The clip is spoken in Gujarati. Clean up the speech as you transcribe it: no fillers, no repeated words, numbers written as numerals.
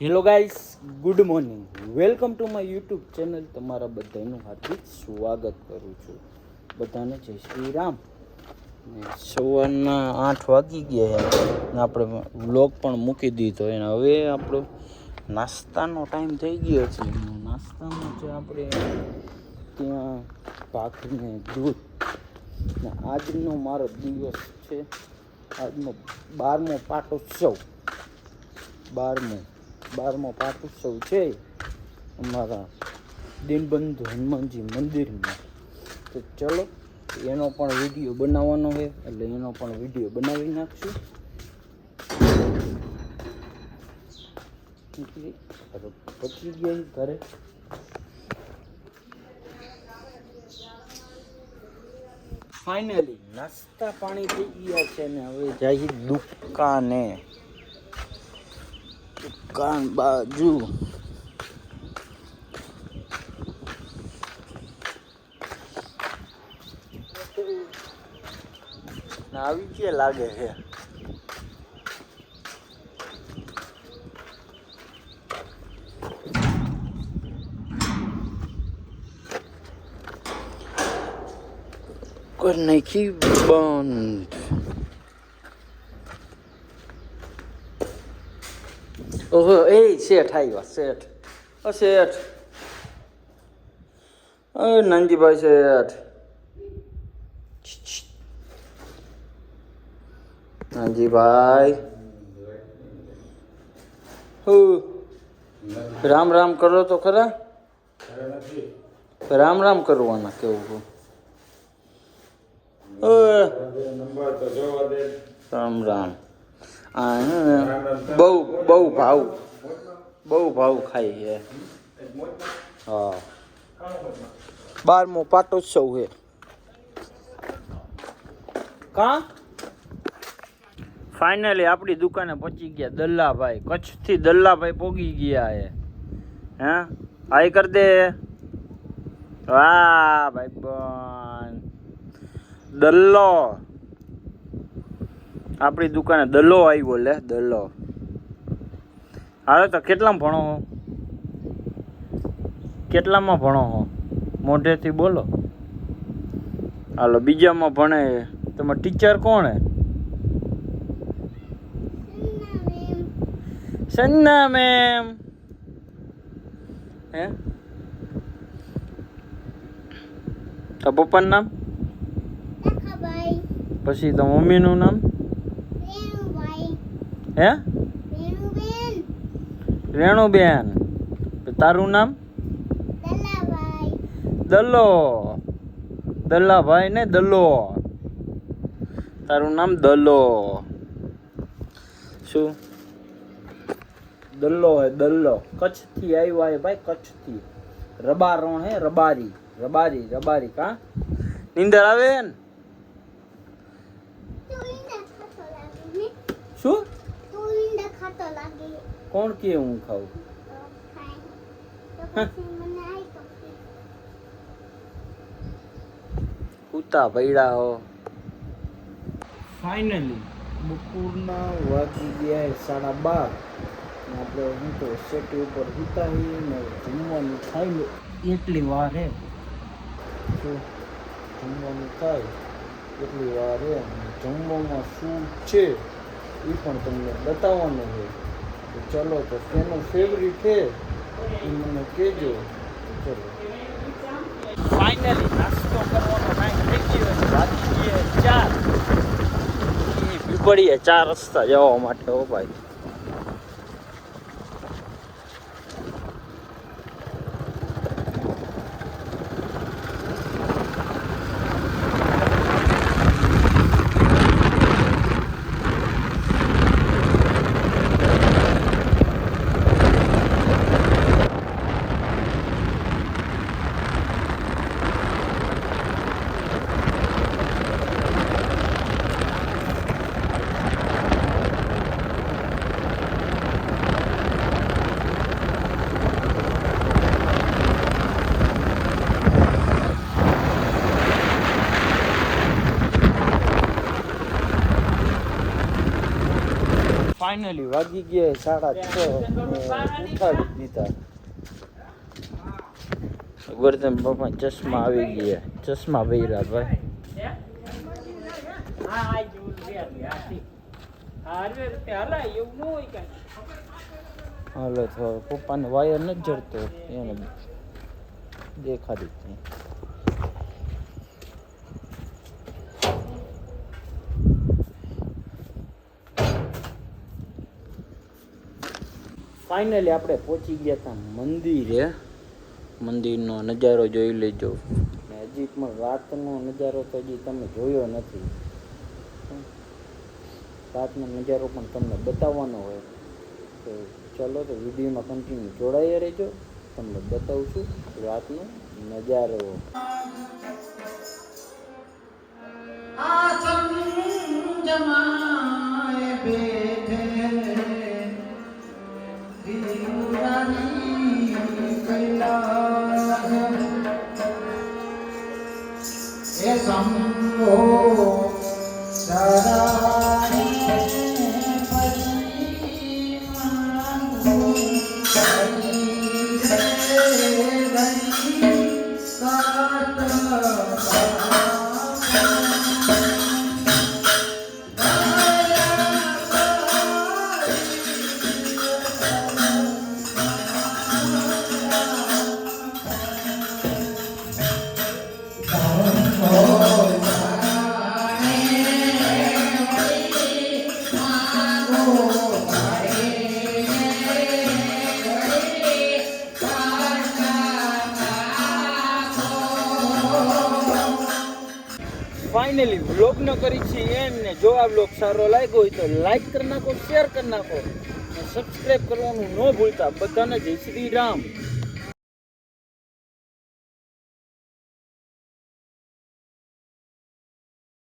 Hello guys, good morning. Welcome to my YouTube channel. તમારા બધાનું હાર્દિક સ્વાગત કરું છું. બધાને જય શ્રી રામ. સવારના 8 વાગી ગયા છે ને આપણે વ્લોગ પણ મૂકી દીધો અને હવે આપણો નાસ્તાનો ટાઈમ થઈ ગયો છે. નાસ્તામાં છે આપણે ત્યાં ભાખરીને દૂધ ને આજનો મારો દિવસ છે. આજનો 12મો પાટોત્સવ. 12મો પાટોત્સવ છે અમારા દીનબંધુ હનુમાનજી મંદિરમાં. તો ચલો એનો પણ વિડીયો બનાવવાનો છે, એટલે એનો પણ વિડીયો બનાવી નાખશું. પચી ગયા ઘરે. ફાઇનલી નાસ્તા પાણી થઈ ગયા છે ને હવે જઈએ દુકાન બાજુ. આવી કે લાગે છે કોઈ નાખી બંધ. ઓહો, એ શેઠ આવ્યા. શેઠ નાનજીભાઈ શેઠ. નાનજીભાઈ રામ રામ કરો તો ખરા. રામ રામ કરવાના કેવું? રામ રામ. બહુ ભાવ ખાઈ છે. હા, 12મો પાટોત્સવ છે. કા ફાઇનલી આપણી દુકાને પહોંચી ગયા દલ્લાભાઈ. કચ્છથી દલ્લાભાઈ પોગી ગયા છે. હે હાય કર દે. વાહ ભાઈ બન. દલ્લો આપણી દુકાને દલ્લો આવ્યો. લે દલ્લો. હાલો તો કેટલામાં ભણો હો? કેટલામાં ભણો હો? મોઢેથી બોલો. હાલો બીજામાં ભણે. તમારા ટીચર કોણ હે? સન્ના મેમ. હે તો પપ્પાનું નામ? પછી તો મમ્મીનું નામ? હે રેણુબેન. તારું નામ? દલ્લો. દલ્લાભાઈ ને દલ્લો. તારું નામ દલ્લો. શું દલ્લો હે? દલ્લો કચ્છથી આવ્યા હે ભાઈ. કચ્છથી રબારણ હે. રબારી. કા નીંદર આવે ને? શું કોણ કે હું ખાઉં? કૂતા પૈડા હો. ફાઇનલી બપોરના વાગી ગયા 12:30. આપણે હું તો સેટી ઉપર હુતા હઈએ ને જમવાનું ખાઈ એટલી વાર હે. શું જમવાનું થાય એટલી વાર હે. જમવામાં શું છે એ પણ તમને બતાવવાનું હોય. તો ચલો, તો તેનો ફેવરિટ છે એ મને કહેજો. ચલો ફાઇનલી નાસ્તો કરવાનો ટાઈમ થઈ ગયો છે. વાગી ગયા 4. પીપળીએ 4 રસ્તા જવા માટે. હો ભાઈ, ફાઇનલી વાગી ગયા 6:30 ઉઠાડી દીધા. ગોરધન બાપા ચશ્મા આવી ગયા, ચશ્મા ભર્યા ભાઈ. હાલો તો પપ્પાને વાયર નથી જડતો, એને દેખાડી જ નહીં. ફાઇનલી આપણે પહોંચી ગયા હતા મંદિરે. મંદિરનો નજારો જોઈ લેજો. હજી પણ રાતનો નજારો તો હજી તમે જોયો નથી. રાતનો નજારો પણ તમને બતાવવાનો હોય તો ચલો તો વિડીયોમાં કન્ટિન્યુ જોડાઈ રહેજો. તમને બતાવું છું રાતનો નજારો. ફાઇનલી વ્લોગ ન કરી છે એમને. જો આ વ્લોગ સારો લાગ્યો હોય તો લાઈક કરી નાખો, શેર કરી નાખો, સબસ્ક્રાઈબ કરવાનું ન ભૂલતા. બધાને જય શ્રી રામ.